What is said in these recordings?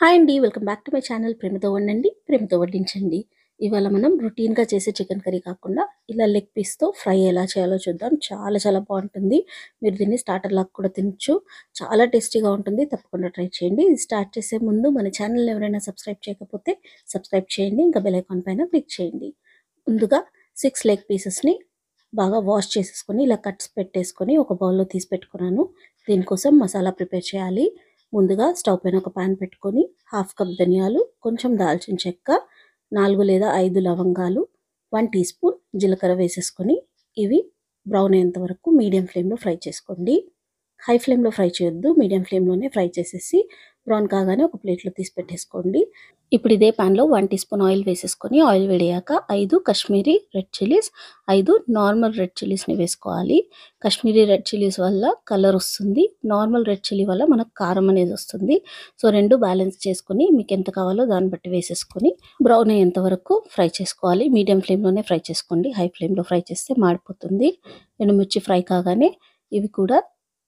Hi అండి, welcome back to my channel. ప్రేమతో వండండి, ప్రేమతో వడ్డించండి. ఇవాళ మనం రొటీన్గా చేసే చికెన్ కర్రీ కాకుండా ఇలా లెగ్ పీస్తో ఫ్రై ఎలా చేయాలో చూద్దాం. చాలా చాలా బాగుంటుంది. మీరు దీన్ని స్టార్టర్ లాగా కూడా తినచ్చు. చాలా టేస్టీగా ఉంటుంది. తప్పకుండా ట్రై చేయండి. ఇది స్టార్ట్ చేసే ముందు మన ఛానల్ ఎవరైనా సబ్స్క్రైబ్ చేయకపోతే సబ్స్క్రైబ్ చేయండి. ఇంకా బెల్ ఐకాన్ పైన క్లిక్ చేయండి. ముందుగా 6 లెగ్ పీసెస్ని బాగా వాష్ చేసేసుకొని ఇలా కట్స్ పెట్టేసుకొని ఒక బౌల్లో తీసి పెట్టుకున్నాను. దీనికోసం మసాలా ప్రిపేర్ చేయాలి. ముందుగా స్టవ్ పైన ఒక పాన్ పెట్టుకొని 1/2 కప్ ధనియాలు, కొంచెం దాల్చిన చెక్క, 4 లేదా 5 లవంగాలు, 1 టీ స్పూన్ జీలకర్ర వేసేసుకొని ఇవి బ్రౌన్ అయ్యేంత వరకు మీడియం ఫ్లేమ్లో ఫ్రై చేసుకోండి. హై ఫ్లేమ్లో ఫ్రై చేయొద్దు, మీడియం ఫ్లేమ్లోనే ఫ్రై చేసేసి బ్రౌన్ కాగానే ఒక ప్లేట్లో తీసి పెట్టేసుకోండి. ఇప్పుడు ఇదే ప్యాన్లో 1 టీ స్పూన్ ఆయిల్ వేసేసుకొని ఆయిల్ వేడియాక 5 Kashmiri red chillies, 5 normal red చిల్లీస్ని వేసుకోవాలి. కాశ్మీరీ రెడ్ చిల్లీస్ వల్ల కలర్ వస్తుంది, నార్మల్ రెడ్ చిల్లీ వల్ల మనకు కారం అనేది వస్తుంది. సో రెండు బ్యాలెన్స్ చేసుకొని మీకు ఎంత కావాలో దాన్ని బట్టి వేసేసుకొని బ్రౌన్ అయ్యేంత వరకు ఫ్రై చేసుకోవాలి. మీడియం ఫ్లేమ్లోనే ఫ్రై చేసుకోండి, హై ఫ్లేమ్లో ఫ్రై చేస్తే మాడిపోతుంది. ఎండుమిర్చి ఫ్రై కాగానే ఇవి కూడా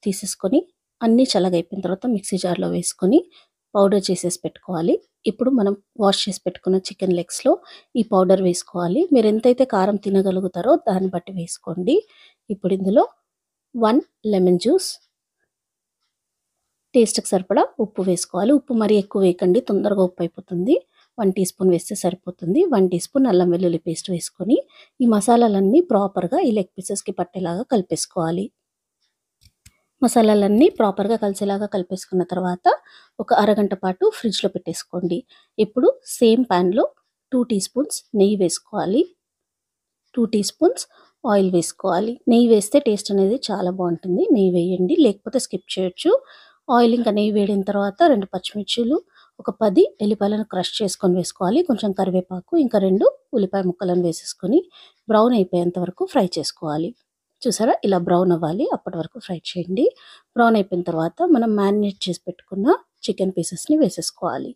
తీసేసుకొని అన్నీ చల్లగైపోయిన తర్వాత మిక్సీ జార్లో వేసుకొని పౌడర్ చేసేసి పెట్టుకోవాలి. ఇప్పుడు మనం వాష్ చేసి పెట్టుకున్న చికెన్ లెగ్స్లో ఈ పౌడర్ వేసుకోవాలి. మీరు ఎంతైతే కారం తినగలుగుతారో దాన్ని బట్టి వేసుకోండి. ఇప్పుడు ఇందులో 1 లెమన్ జ్యూస్, టేస్ట్కి సరిపడా ఉప్పు వేసుకోవాలి. ఉప్పు మరీ ఎక్కువ వేయకండి, తొందరగా ఉప్పు అయిపోతుంది. 1 టీ స్పూన్ వేస్తే సరిపోతుంది. 1 టీ స్పూన్ అల్లం వెల్లుల్లి పేస్ట్ వేసుకొని ఈ మసాలాలన్నీ ప్రాపర్గా ఈ లెగ్ పీసెస్కి పట్టేలాగా కలిపేసుకోవాలి. మసాలాలన్నీ ప్రాపర్గా కలిసేలాగా కలిపేసుకున్న తర్వాత ఒక అరగంట పాటు ఫ్రిడ్జ్లో పెట్టేసుకోండి. ఇప్పుడు సేమ్ ప్యాన్లో 2 టీ స్పూన్స్ నెయ్యి వేసుకోవాలి, 2 టీ స్పూన్స్ ఆయిల్ వేసుకోవాలి. నెయ్యి వేస్తే టేస్ట్ అనేది చాలా బాగుంటుంది. నెయ్యి వేయండి, లేకపోతే స్కిప్ చేయొచ్చు. ఆయిల్ ఇంకా నెయ్యి వేడిన తర్వాత 2 పచ్చిమిర్చీలు, ఒక 10 ఎల్లిపాయలను క్రష్ చేసుకొని వేసుకోవాలి. కొంచెం కరివేపాకు, ఇంకా 2 ఉల్లిపాయ ముక్కలను వేసేసుకొని బ్రౌన్ అయిపోయేంత వరకు ఫ్రై చేసుకోవాలి. చూసారా, ఇలా బ్రౌన్ అవ్వాలి, అప్పటి వరకు ఫ్రై చేయండి. బ్రౌన్ అయిపోయిన తర్వాత మనం మ్యారినేట్ చేసి పెట్టుకున్న చికెన్ పీసెస్ని వేసేసుకోవాలి.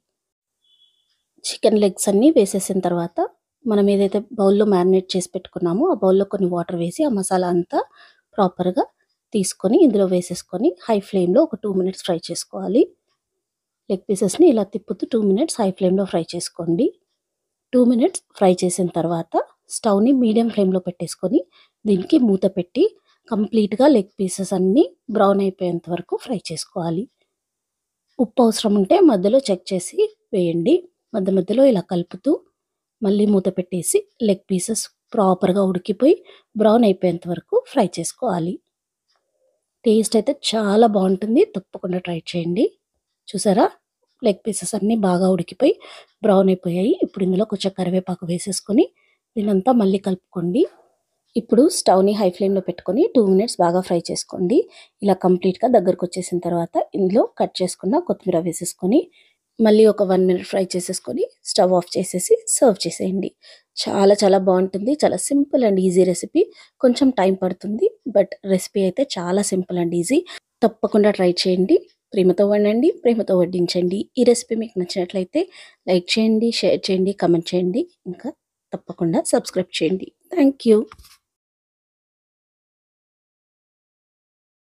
చికెన్ లెగ్స్ అన్నీ వేసేసిన తర్వాత మనం ఏదైతే బౌల్లో మ్యారినేట్ చేసి పెట్టుకున్నామో ఆ బౌల్లో కొన్ని వాటర్ వేసి ఆ మసాలా అంతా ప్రాపర్గా తీసుకొని ఇందులో వేసేసుకొని హై ఫ్లేమ్లో ఒక 2 మినిట్స్ ఫ్రై చేసుకోవాలి. లెగ్ పీసెస్ని ఇలా తిప్పుతూ 2 మినిట్స్ హై ఫ్లేమ్లో ఫ్రై చేసుకోండి. 2 మినిట్స్ ఫ్రై చేసిన తర్వాత స్టవ్ని మీడియం ఫ్లేమ్లో పెట్టేసుకొని దీనికి మూత పెట్టి కంప్లీట్గా లెగ్ పీసెస్ అన్నీ బ్రౌన్ అయిపోయేంత వరకు ఫ్రై చేసుకోవాలి. ఉప్పు అవసరం ఉంటే మధ్యలో చెక్ చేసి వేయండి. మధ్య మధ్యలో ఇలా కలుపుతూ మళ్ళీ మూత పెట్టేసి లెగ్ పీసెస్ ప్రాపర్గా ఉడికిపోయి బ్రౌన్ అయిపోయేంత వరకు ఫ్రై చేసుకోవాలి. టేస్ట్ అయితే చాలా బాగుంటుంది, తప్పకుండా ట్రై చేయండి. చూసారా, లెగ్ పీసెస్ అన్నీ బాగా ఉడికిపోయి బ్రౌన్ అయిపోయాయి. ఇప్పుడు ఇందులో కొంచెం కరివేపాకు వేసేసుకొని దీనంతా మళ్ళీ కలుపుకోండి. ఇప్పుడు స్టవ్ని హై ఫ్లేమ్లో పెట్టుకొని 2 మినిట్స్ బాగా ఫ్రై చేసుకోండి. ఇలా కంప్లీట్గా దగ్గరకు వచ్చేసిన తర్వాత ఇందులో కట్ చేసుకున్న కొత్తిమీర వేసేసుకొని మళ్ళీ ఒక 1 మినిట్ ఫ్రై చేసేసుకొని స్టవ్ ఆఫ్ చేసేసి సర్వ్ చేసేయండి. చాలా చాలా బాగుంటుంది. చాలా సింపుల్ అండ్ ఈజీ రెసిపీ. కొంచెం టైం పడుతుంది, బట్ రెసిపీ అయితే చాలా సింపుల్ అండ్ ఈజీ. తప్పకుండా ట్రై చేయండి. ప్రేమతో వండండి, ప్రేమతో వడ్డించండి. ఈ రెసిపీ మీకు నచ్చినట్లయితే లైక్ చేయండి, షేర్ చేయండి, కమెంట్ చేయండి, ఇంకా తప్పకుండా సబ్స్క్రైబ్ చేయండి. Thank you.